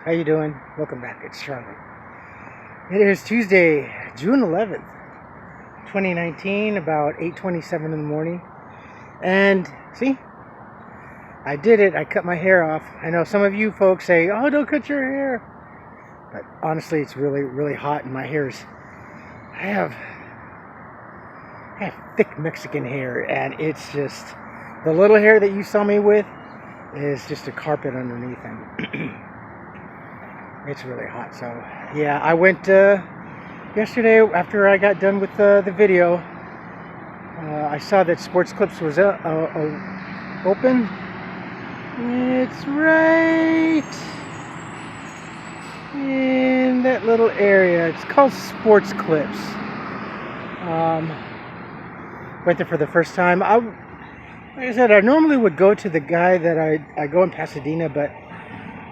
How you doing? Welcome back. It's Charlie. It is Tuesday, June 11th, 2019, about 8:27 in the morning. And see, I did it. I cut my hair off. I know some of you folks say, "Oh, don't cut your hair." But honestly, it's really, really hot, and my hair's. I have, I have thick Mexican hair, and it's just the little hair that you saw me with is just a carpet underneath, and it's really hot. So yeah, I went yesterday after I got done with the video. I saw that Sports Clips was open. It's right in that little area. It's called Sports Clips. Went there for the first time. Like I said, I normally would go to the guy that I go in Pasadena, but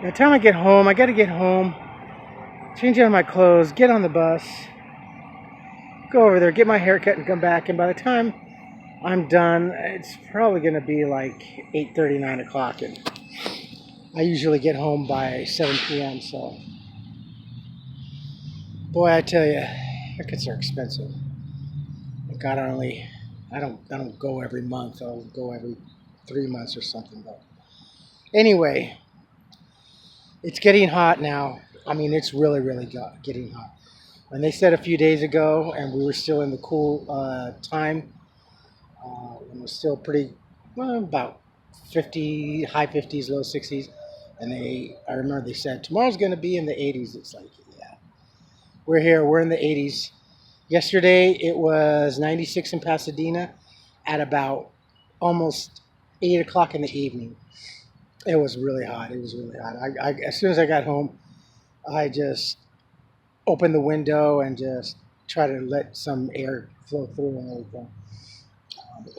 by the time I get home, I got to get home, change out of my clothes, get on the bus, go over there, get my hair cut, and come back. And by the time I'm done, it's probably going to be like 8:30, 9 o'clock. And I usually get home by 7 p.m. So, boy, I tell you, haircuts are expensive. God, I don't go every month. I'll go every 3 months or something. But anyway, it's getting hot now. I mean, it's really, really getting hot. When they said a few days ago, and we were still in the cool time, and it was still pretty, well, about 50, high 50s, low 60s, and I remember they said tomorrow's going to be in the 80s. It's like, yeah, we're here, we're in the 80s. Yesterday it was 96 in Pasadena at about almost 8 o'clock in the evening. It was really hot. It was really hot. As soon as I got home, I just opened the window and just try to let some air flow through and everything.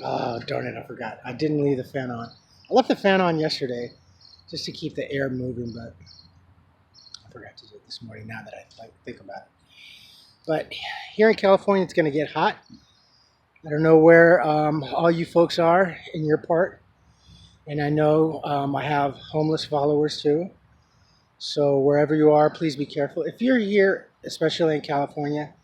Oh, darn it, I forgot. I didn't leave the fan on. I left the fan on yesterday just to keep the air moving, but I forgot to do it this morning now that I think about it. But here in California, it's going to get hot. I don't know where all you folks are in your part. And I know I have homeless followers too. So wherever you are, please be careful. If you're here, especially in California,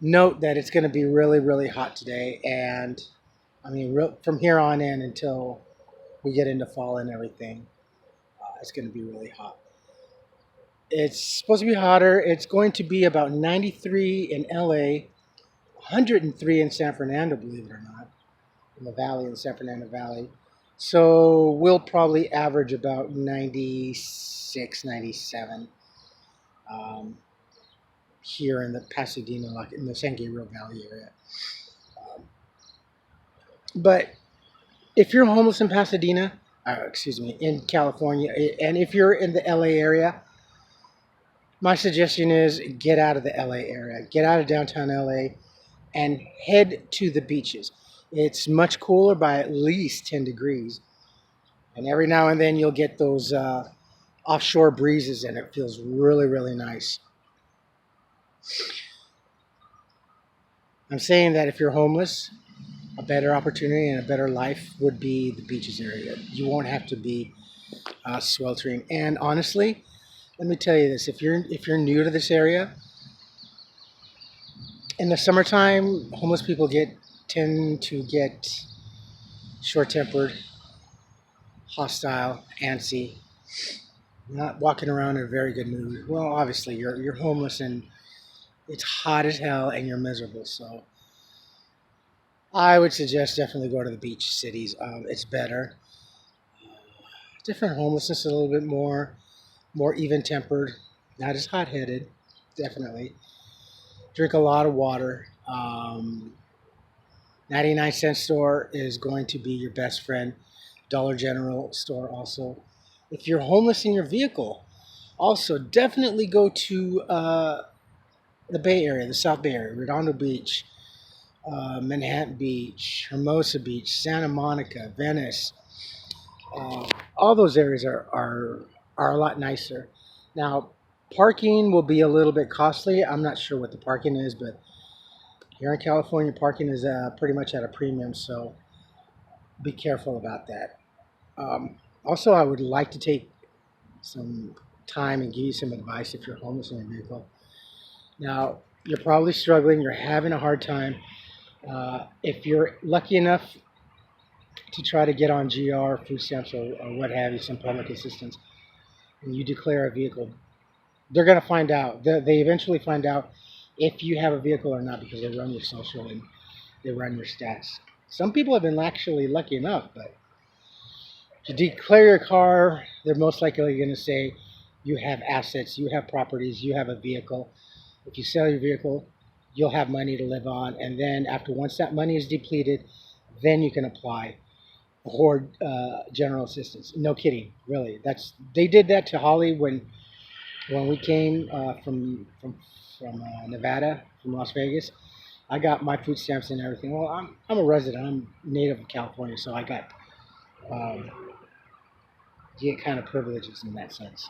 note that it's going to be really, really hot today. And I mean, from here on in until we get into fall and everything, it's going to be really hot. It's supposed to be hotter. It's going to be about 93 in LA, 103 in San Fernando, believe it or not, in the valley, in the San Fernando Valley. So we'll probably average about 96, 97 here in the Pasadena, like in the San Gabriel Valley area. But if you're homeless in Pasadena, in California, and if you're in the LA area, my suggestion is get out of the LA area, get out of downtown LA, and head to the beaches. It's much cooler by at least 10 degrees. And every now and then you'll get those offshore breezes, and it feels really, really nice. I'm saying that if you're homeless, a better opportunity and a better life would be the beaches area. You won't have to be sweltering. And honestly, let me tell you this: if you're new to this area, in the summertime, homeless people tend to get short-tempered, hostile, antsy, not walking around in a very good mood. Well, obviously you're homeless and it's hot as hell and you're miserable. So I would suggest definitely go to the beach cities. It's better. Different homelessness, a little bit more even-tempered, not as hot-headed, definitely. Drink a lot of water. 99-cent store is going to be your best friend. Dollar General store also. If you're homeless in your vehicle, also definitely go to the Bay Area, the South Bay Area, Redondo Beach, Manhattan Beach, Hermosa Beach, Santa Monica, Venice. All those areas are a lot nicer. Now, parking will be a little bit costly. I'm not sure what the parking is, but here in California, parking is pretty much at a premium, so be careful about that. Also, I would like to take some time and give you some advice if you're homeless in your vehicle. Now, you're probably struggling, you're having a hard time. If you're lucky enough to try to get on GR, food stamps, or what have you, some public assistance, and you declare a vehicle, they're going to find out. They eventually find out if you have a vehicle or not because they run your social and they run your stats. Some people have been actually lucky enough, but to declare your car, they're most likely going to say you have assets, you have properties, you have a vehicle. If you sell your vehicle, you'll have money to live on, and then once that money is depleted, then you can apply for general assistance. No kidding, really. They did that to Holly when we came from Nevada, from Las Vegas. I got my food stamps and everything. Well, I'm a resident. I'm native of California, so I got get kind of privileges in that sense.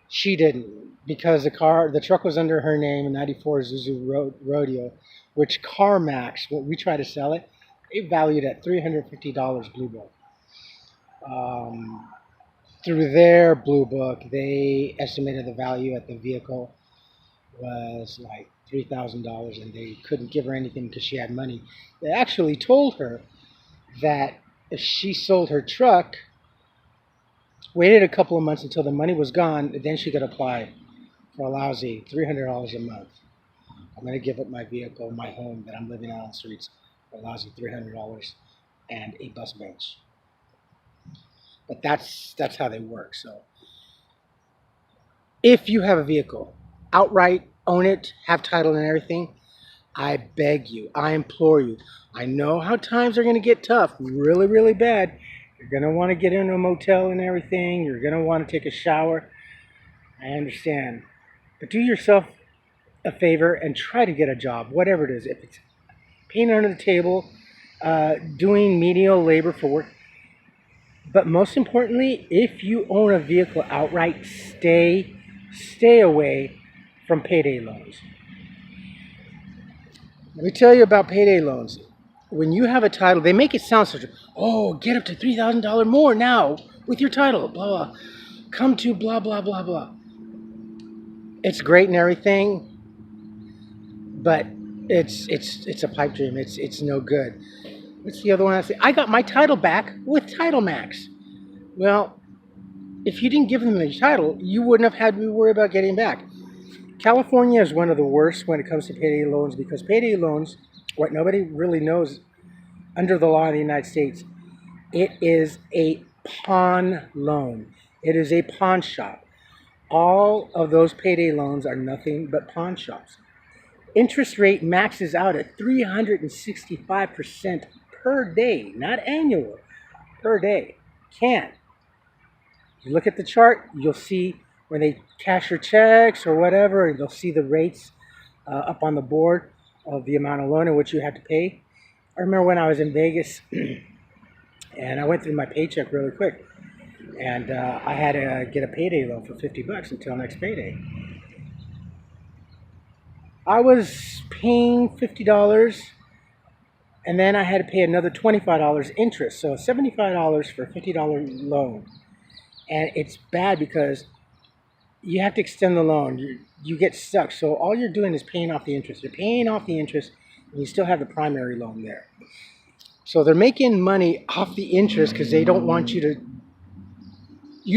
She didn't because the truck was under her name, a '94 Isuzu Rodeo, which CarMax, when we tried to sell it, it valued at $350 Blue Book. Through their Blue Book, they estimated the value at the vehicle was like $3,000, and they couldn't give her anything because she had money. They actually told her that if she sold her truck, waited a couple of months until the money was gone, then she could apply for a lousy $300 a month. I'm going to give up my vehicle, my home that I'm living out on the streets for a lousy $300 and a bus bench. But that's how they work. So if you have a vehicle, outright own it, have title and everything, I beg you, I implore you. I know how times are going to get tough, really, really bad. You're going to want to get into a motel and everything. You're going to want to take a shower. I understand. But do yourself a favor and try to get a job, whatever it is. If it's painting under the table, doing menial labor for work. But most importantly, if you own a vehicle outright, stay away from payday loans. Let me tell you about payday loans. When you have a title, they make it sound such get up to $3,000 more now with your title, blah, blah. Come to blah, blah, blah, blah. It's great and everything, but it's a pipe dream. It's no good. What's the other one I say? I got my title back with Title Max. Well, if you didn't give them the title, you wouldn't have had to worry about getting back. California is one of the worst when it comes to payday loans because payday loans, what nobody really knows under the law in the United States, it is a pawn loan. It is a pawn shop. All of those payday loans are nothing but pawn shops. Interest rate maxes out at 365% per day, not annual, per day. Can't. You look at the chart, you'll see when they cash your checks or whatever, and you'll see the rates up on the board of the amount of loan in which you have to pay. I remember when I was in Vegas, and I went through my paycheck really quick, and I had to get a payday loan for $50 until next payday. I was paying $50, and then I had to pay another $25 interest, so $75 for a $50 loan. And it's bad because you have to extend the loan. You get stuck. So all you're doing is paying off the interest. You're paying off the interest, and you still have the primary loan there. So they're making money off the interest because they don't want you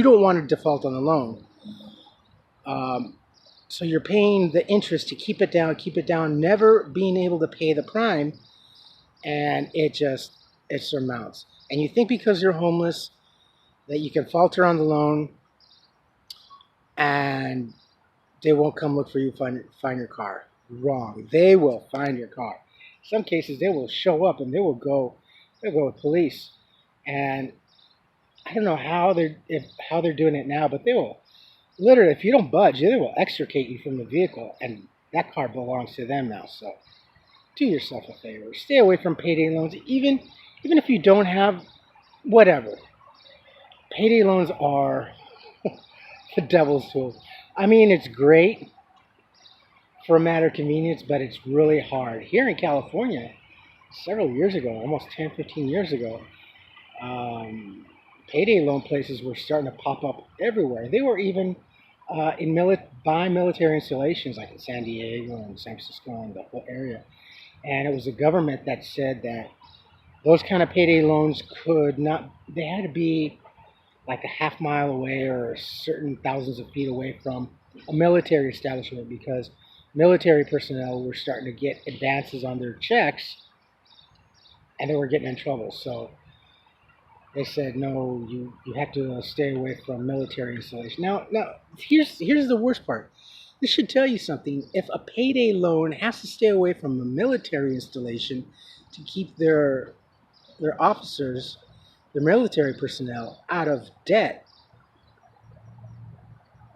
don't want to default on the loan. So you're paying the interest to keep it down, never being able to pay the prime, and it surmounts. And you think because you're homeless that you can falter on the loan and they won't come look for you, find your car. Wrong. They will find your car. In some cases, they will show up and they'll go with police. And I don't know how they're doing it now, but they will literally, if you don't budge, they will extricate you from the vehicle, and that car belongs to them now. So do yourself a favor. Stay away from payday loans, even if you don't have whatever. Payday loans are the devil's tool. I mean, it's great for a matter of convenience, but it's really hard. Here in California, several years ago, almost 10, 15 years ago, payday loan places were starting to pop up everywhere. They were even by military installations like in San Diego and San Francisco and the whole area. And it was the government that said that those kind of payday loans could not, they had to be like a half mile away or certain thousands of feet away from a military establishment because military personnel were starting to get advances on their checks and they were getting in trouble. So they said, no, you have to stay away from military installation. Now, here's the worst part. This should tell you something. If a payday loan has to stay away from a military installation to keep their officers, their military personnel, out of debt,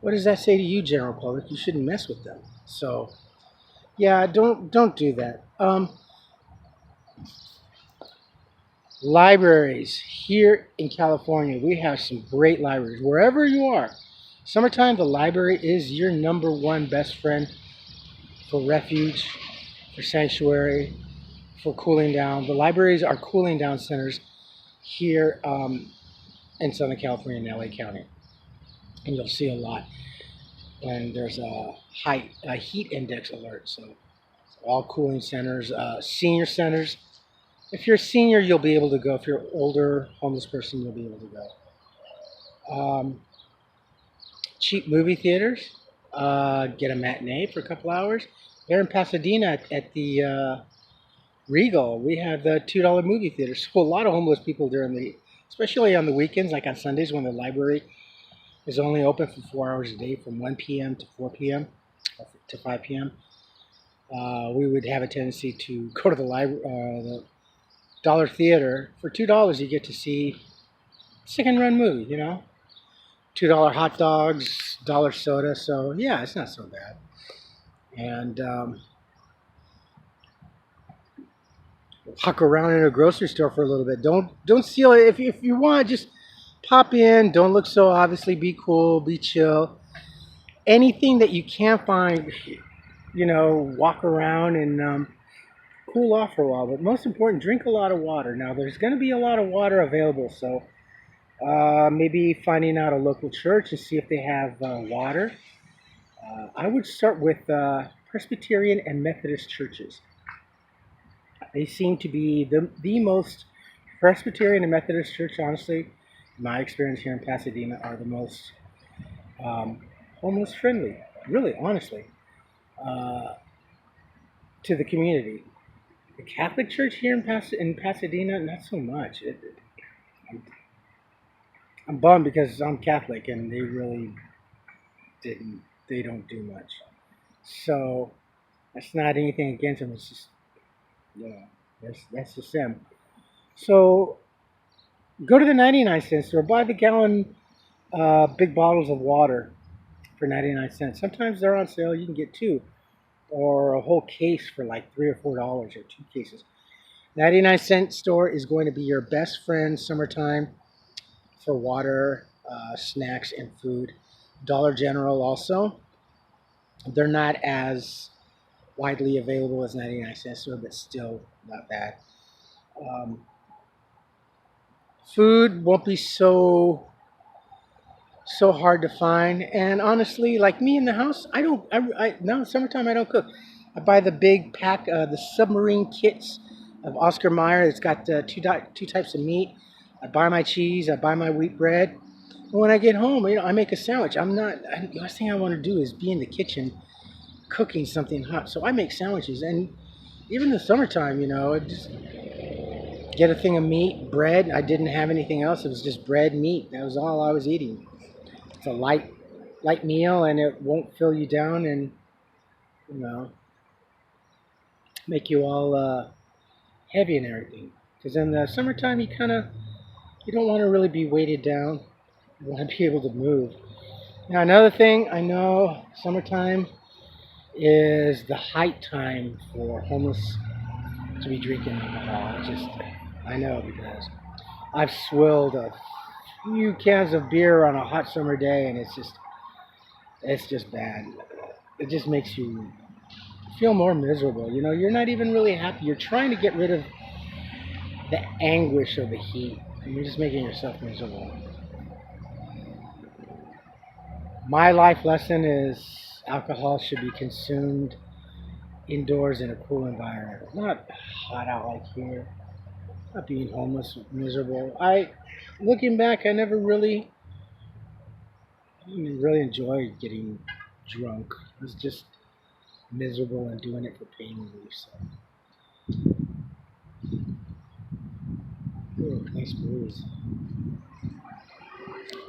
what does that say to you, general public? You shouldn't mess with them. So, yeah, don't do that. Libraries here in California, we have some great libraries. Wherever you are, summertime, the library is your number one best friend for refuge, for sanctuary, for cooling down. The libraries are cooling down centers here in Southern California and LA County. And you'll see a lot when there's a heat index alert. So all cooling centers, senior centers. If you're a senior, you'll be able to go. If you're an older homeless person, you'll be able to go. Cheap movie theaters. Get a matinee for a couple hours. There in Pasadena at the Regal, we have the $2 movie theater. So a lot of homeless people especially on the weekends, like on Sundays when the library is only open for 4 hours a day from 1 p.m. to 4 p.m. to 5 p.m. We would have a tendency to go to the dollar theater. For $2 you get to see a second-run movie, $2 hot dogs, dollar soda. So yeah, it's not so bad. And walk around in a grocery store for a little bit. Don't steal it. If you want, just pop in. Don't look so obviously. Be cool. Be chill. Anything that you can't find, walk around and cool off for a while. But most important, drink a lot of water. Now, there's going to be a lot of water available, so maybe finding out a local church and see if they have water. I would start with Presbyterian and Methodist churches. They seem to be the most Presbyterian and Methodist church, honestly, in my experience here in Pasadena, are the most homeless friendly, really, honestly, to the community. The Catholic Church here in Pasadena, not so much. I'm bummed because I'm Catholic and they really they don't do much. So that's not anything against them. It's just, that's just them. So go to the 99-cent store, buy the gallon big bottles of water for 99 cents. Sometimes they're on sale. You can get two or a whole case for like $3 or $4 or two cases. 99-cent store is going to be your best friend summertime for water, snacks, and food. Dollar General also. They're not as widely available as 99-cent store, but still not bad. Food won't be so hard to find, and honestly, like me in the house, no, summertime I don't cook. I buy the big pack, the submarine kits of Oscar Mayer. It's got two types of meat. I buy my cheese. I buy my wheat bread. And when I get home, I make a sandwich. The last thing I want to do is be in the kitchen cooking something hot. So I make sandwiches, and even in the summertime, just get a thing of meat, bread. I didn't have anything else. It was just bread, meat. That was all I was eating. It's a light meal, and it won't fill you down and make you all heavy and everything. Because in the summertime, you don't want to really be weighted down. You want to be able to move. Now, another thing, I know summertime is the height time for homeless to be drinking alcohol. I know because I've swilled a few cans of beer on a hot summer day, and it's just bad. It just makes you feel more miserable. You're not even really happy. You're trying to get rid of the anguish of the heat. And you're just making yourself miserable. My life lesson is alcohol should be consumed indoors in a cool environment, not hot out like here. Not being homeless, miserable. Looking back, I never really enjoyed getting drunk. I was just miserable and doing it for pain relief. So, ooh, nice breeze.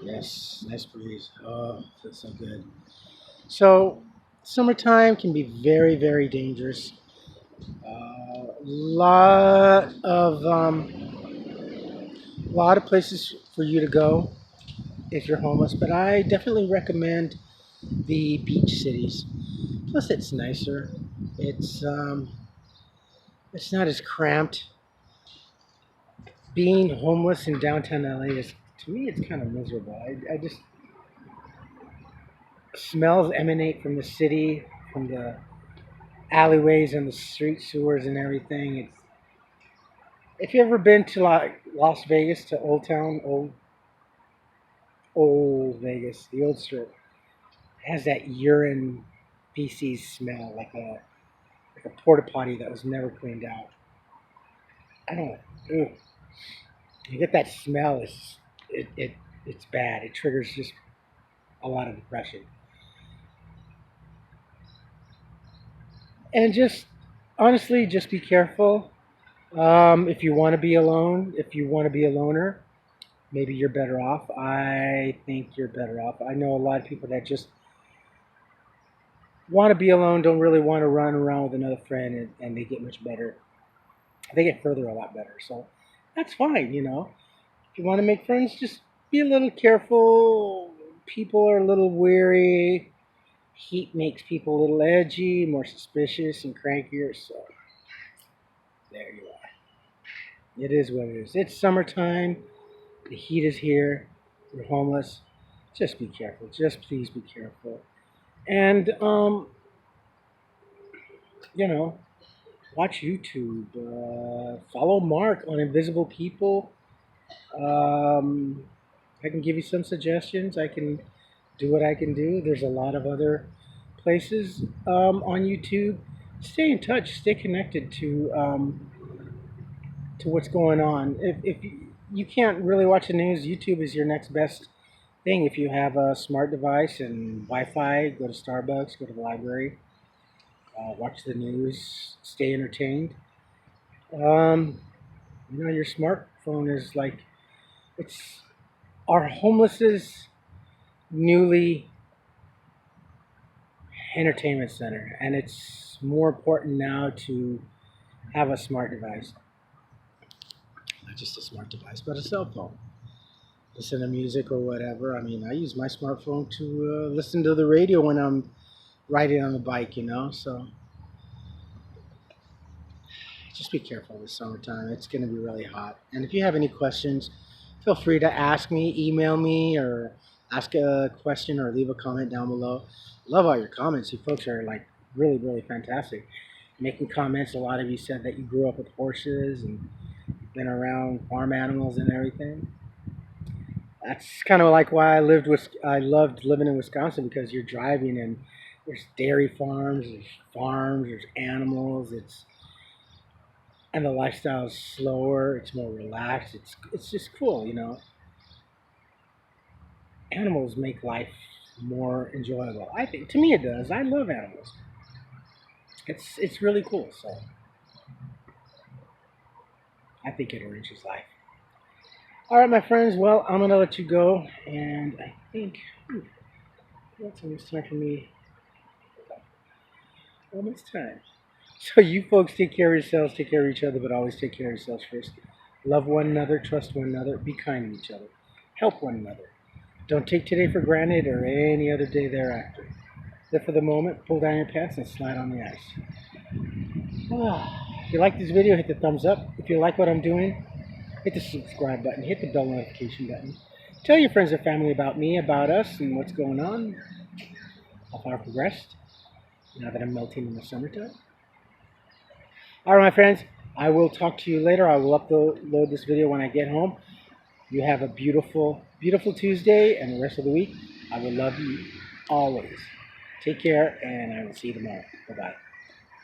Yes, nice breeze. Oh, feels so good. So, summertime can be very, very dangerous. Lot of places for you to go if you're homeless, but I definitely recommend the beach cities. Plus, it's nicer. It's um, it's not as cramped. Being homeless in downtown LA is, to me, it's kind of miserable. I just smells emanate from the city, from the alleyways and the street sewers and everything. It's if you ever been to like Las Vegas to Old Town, old Vegas, the old strip, it has that urine feces smell like a porta potty that was never cleaned out. I don't. Ugh. You get that smell. It's bad. It triggers just a lot of depression. And just honestly, just be careful. If you want to be alone, if you want to be a loner, maybe you're better off. I think you're better off. I know a lot of people that just want to be alone, don't really want to run around with another friend, and they get much better. They get further a lot better. So that's fine, you know. If you want to make friends, just be a little careful. People are a little weary. Heat makes people a little edgy, more suspicious, and crankier. So there you are. It is what it is. It's summertime. The heat is here. You're homeless. Just be careful. Just please be careful. And you know, watch YouTube. Follow Mark on Invisible People. Um, I can give you some suggestions. I can do what I can do. There's a lot of other places on YouTube. Stay in touch. Stay connected to what's going on. If you can't really watch the news, YouTube is your next best thing. If you have a smart device and Wi-Fi, go to Starbucks, go to the library, watch the news, stay entertained. Um, your smartphone is like it's our homeless's newly entertainment center, and it's more important now to have a smart device, not just a smart device, but a cell phone. Listen to music or whatever. I mean, I use my smartphone to listen to the radio when I'm riding on the bike, So just be careful this summertime. It's going to be really hot. And if you have any questions, feel free to ask me, email me, or ask a question or leave a comment down below. Love all your comments. You folks are like really, really fantastic. Making comments. A lot of you said that you grew up with horses and been around farm animals and everything. That's kind of like why I loved living in Wisconsin, because you're driving and there's dairy farms, there's animals. And the lifestyle is slower. It's more relaxed. It's just cool. Animals make life more enjoyable. I think to me it does. I love animals. It's really cool. So I think it enriches life. All right, my friends. Well, I'm gonna let you go, and I think that's almost time for me. Almost time. So you folks take care of yourselves, take care of each other, but always take care of yourselves first. Love one another, trust one another, be kind to each other, help one another. Don't take today for granted or any other day thereafter. Live for the moment, pull down your pants, and slide on the ice. If you like this video, hit the thumbs up. If you like what I'm doing, hit the subscribe button, hit the bell notification button. Tell your friends and family about me, about us, and what's going on, how far I've progressed now that I'm melting in the summertime. All right, my friends, I will talk to you later. I will upload this video when I get home. You have a beautiful, beautiful Tuesday and the rest of the week. I will love you always. Take care, and I will see you tomorrow. Bye bye.